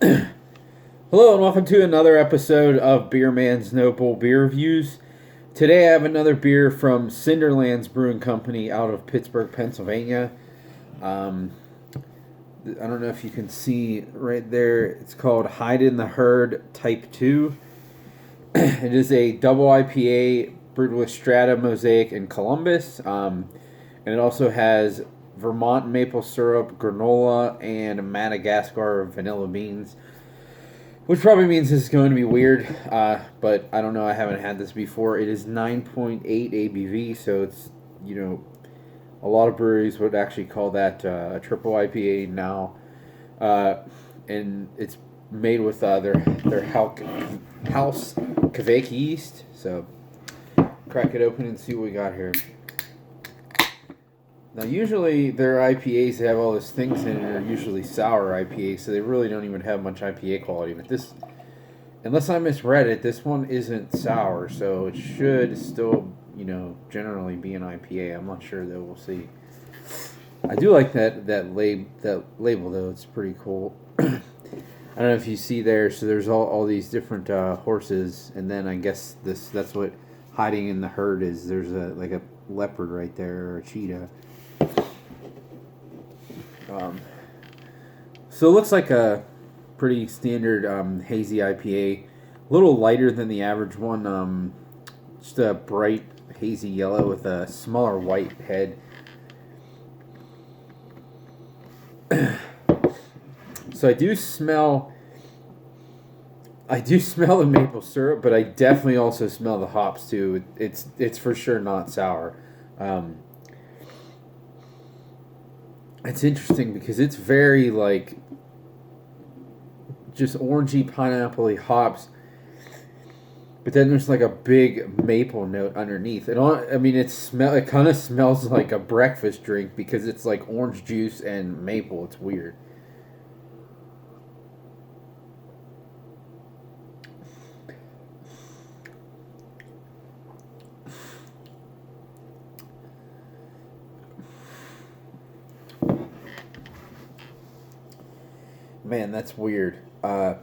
Hello and welcome to another episode of Beer Man's Noble Beer Reviews. Today I have another beer from Cinderlands Brewing Company out of Pittsburgh, Pennsylvania. I don't know if you can see right there. It's called Hide in the Herd Type 2. It is a double IPA brewed with Strata, Mosaic, and Columbus. And it also has Vermont maple syrup, granola, and Madagascar vanilla beans. Which probably means this is going to be weird, but I don't know. I haven't had this before. It is 9.8 ABV, so it's, a lot of breweries would actually call that a triple IPA now. And it's made with their house Kvik yeast. So, crack it open and see what we got here. Now, usually their IPAs, they have all these things in it, are usually sour IPAs, so they really don't even have much IPA quality. But this, unless I misread it, this one isn't sour, so it should still, generally be an IPA. I'm not sure, though. We'll see. I do like that label, though. It's pretty cool. I don't know if you see there, so there's all these different horses, and then I guess that's what hiding in the herd is. There's a leopard right there, or a cheetah. So it looks like a pretty standard hazy IPA, a little lighter than the average one. Just a bright hazy yellow with a smaller white head. So I do smell the maple syrup, but I definitely also smell the hops too. It's for sure not sour. It's interesting because it's very just orangey, pineapple-y hops, but then there's like a big maple note underneath. It kind of smells like a breakfast drink because it's like orange juice and maple. It's weird. Man, that's weird. Huh.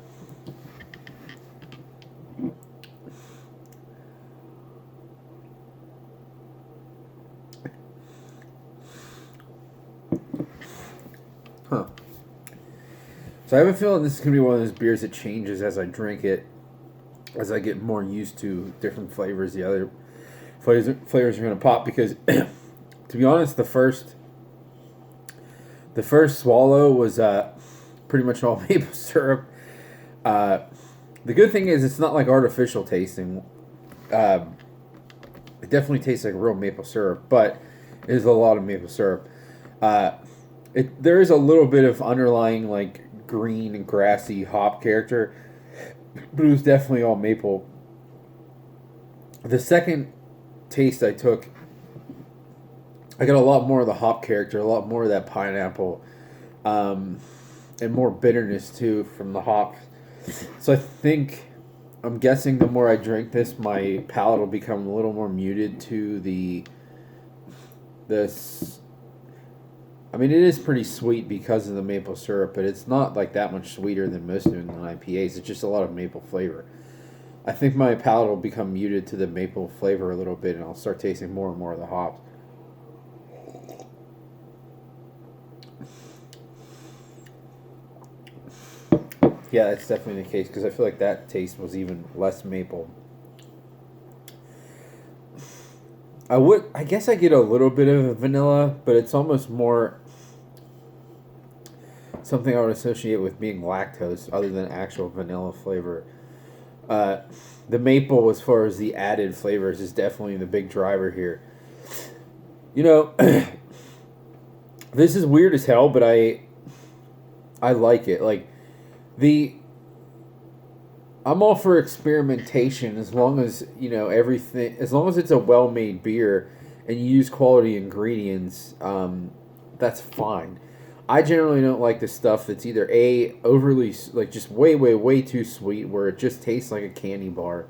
So I have a feeling this is going to be one of those beers that changes as I drink it, as I get more used to different flavors. The other flavors are going to pop because, to be honest, the first swallow was pretty much all maple syrup. The good thing is it's not like artificial tasting. It definitely tastes like real maple syrup, but it is a lot of maple syrup. There is a little bit of underlying green and grassy hop character, but it was definitely all maple. The second taste I took, I got a lot more of the hop character, a lot more of that pineapple, and more bitterness too from the hop. So I'm guessing the more I drink this, my palate will become a little more muted to this. I mean, it is pretty sweet because of the maple syrup, but it's not like that much sweeter than most New England IPAs. It's just a lot of maple flavor. I think my palate will become muted to the maple flavor a little bit, and I'll start tasting more and more of the hops. Yeah, that's definitely the case, because I feel like that taste was even less maple. I guess I get a little bit of vanilla, but it's almost more something I would associate with being lactose, other than actual vanilla flavor. The maple, as far as the added flavors, is definitely the big driver here. This is weird as hell, but I like it. I'm all for experimentation as long as everything, as long as it's a well-made beer and you use quality ingredients. That's fine. I generally don't like the stuff that's either overly just way too sweet where it just tastes like a candy bar,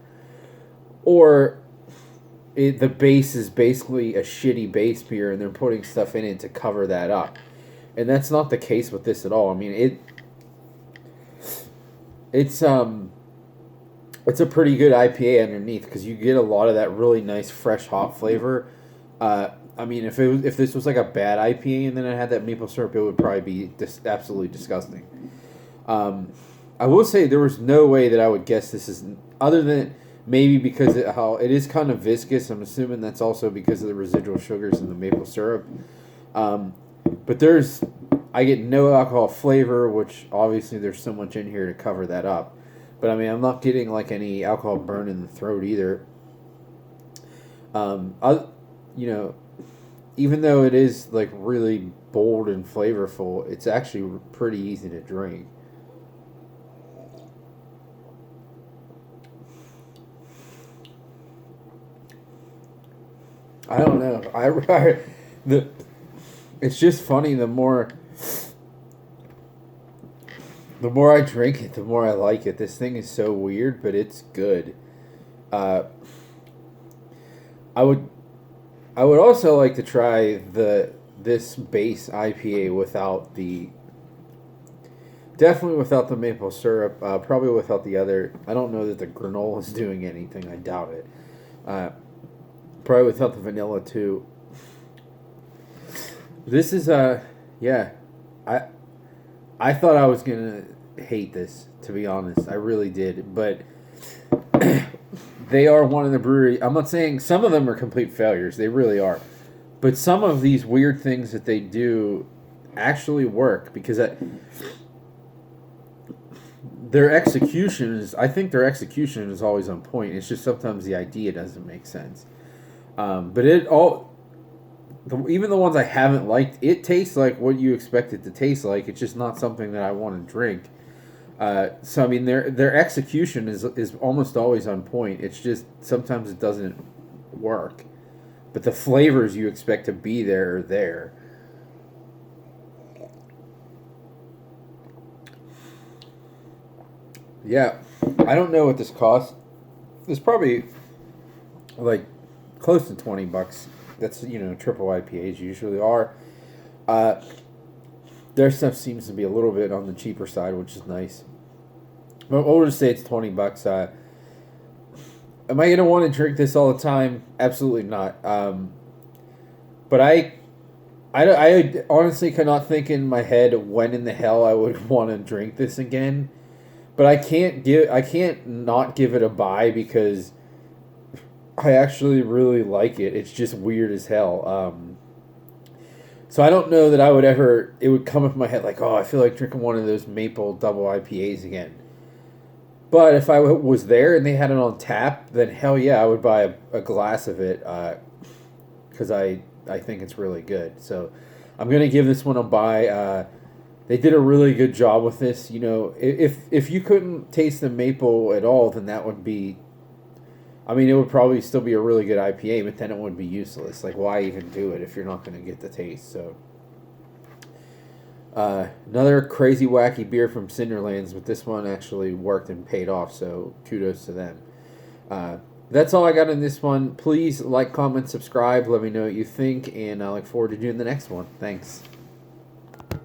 or the base is basically a shitty base beer and they're putting stuff in it to cover that up. And that's not the case with this at all. I mean, it's a pretty good IPA underneath because you get a lot of that really nice fresh hop flavor. I mean, if this was like a bad IPA and then it had that maple syrup, it would probably be just absolutely disgusting. I will say there was no way that I would guess this is other than maybe because how it is kind of viscous. I'm assuming that's also because of the residual sugars in the maple syrup. But I get no alcohol flavor, which obviously there's so much in here to cover that up. But I mean, I'm not getting like any alcohol burn in the throat either. You know, even though it is like really bold and flavorful, it's actually pretty easy to drink. I don't know. It's just funny. The more I drink it, the more I like it. This thing is so weird, but it's good. Uh, I would I would also like to try this base IPA without the definitely without the maple syrup. Probably without the other. I don't know that the granola is doing anything. I doubt it. Uh, Probably without the vanilla too. This is yeah. I I thought I was gonna hate this, to be honest. I really did, but they are one of the brewery. I'm not saying some of them are complete failures. They really are, but some of these weird things that they do actually work because their execution is. I think their execution is always on point. It's just sometimes the idea doesn't make sense. But even the ones I haven't liked, it tastes like what you expect it to taste like. It's just not something that I want to drink. So I mean, their execution is almost always on point. It's just sometimes it doesn't work. But the flavors you expect to be there are there. Yeah, I don't know what this costs. It's probably like close to $20. That's triple IPAs usually are. Uh, their stuff seems to be a little bit on the cheaper side, which is nice. But we'll just say it's $20. Am I gonna want to drink this all the time? Absolutely not. But I honestly cannot think in my head when in the hell I would want to drink this again. But I can't not give it a buy because I actually really like it. It's just weird as hell. So I don't know that I would ever. It would come up in my head like, oh, I feel like drinking one of those maple double IPAs again. But if I was there and they had it on tap, then hell yeah, I would buy a glass of it because I think it's really good. So I'm gonna give this one a buy. They did a really good job with this. If you couldn't taste the maple at all, then that would be. I mean, it would probably still be a really good IPA, but then it would be useless. Like, why even do it if you're not going to get the taste? So, another crazy, wacky beer from Cinderlands, but this one actually worked and paid off, so kudos to them. That's all I got in this one. Please like, comment, subscribe. Let me know what you think, and I look forward to doing the next one. Thanks.